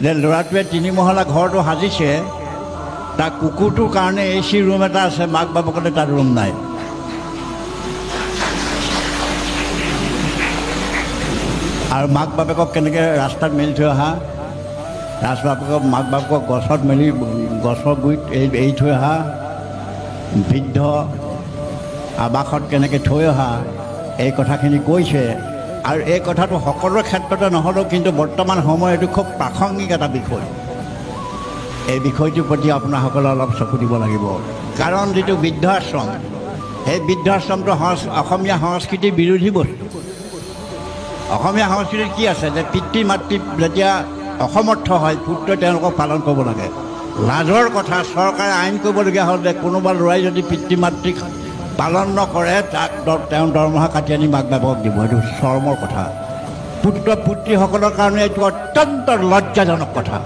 যে ল'ৰাটোৱে 3 মহলা ঘৰটো সাজিছে, তাৰ কুকুৰটোৰ কাৰণে AC ৰুম এটা আছে, মাক বাপকলে তাত ৰুম নাই। আৰু মাক বাপেকক কেনেকৈ ৰাস্তাত মেলি থৈ অহা, মাক বাপেকক গছত মেলি গছৰ গুৰিত এৰি থৈ অহা, বৃদ্ধ আৱাসত কেনেকৈ থৈ অহা, এই কথাখিনি কৈছে। আৰু এই কথাটো সকলোৰে ক্ষেত্ৰতে নহ'লেও কিন্তু বৰ্তমান সময়ত এইটো খুব প্ৰাসংগিক এটা বিষয়। এই বিষয়টোৰ প্ৰতি আপোনাসকলে অলপ চকু দিব লাগিব। কাৰণ যিটো বৃদ্ধাশ্ৰম, সেই বৃদ্ধাশ্ৰমটো অসমীয়া সংস্কৃতিৰ বিৰোধী বস্তু। অসমীয়া সংস্কৃতিত কি আছে যে পিতৃ মাতৃ যেতিয়া অসমৰ্থ হয়, পুত্ৰই তেওঁলোকক পালন কৰিব লাগে। লাজৰ কথা, চৰকাৰে আইন কৰিবলগীয়া হ'ল যে কোনোবা ল'ৰাই যদি পিতৃ মাতৃক পালন নকৰে তাক তেওঁ দৰমহা কাটি আনি মাক বাপেকক দিব। এইটো চৰমৰ কথা। পুত্ৰ পুত্ৰীসকলৰ কাৰণে এইটো অত্যন্ত লজ্জাজনক কথা।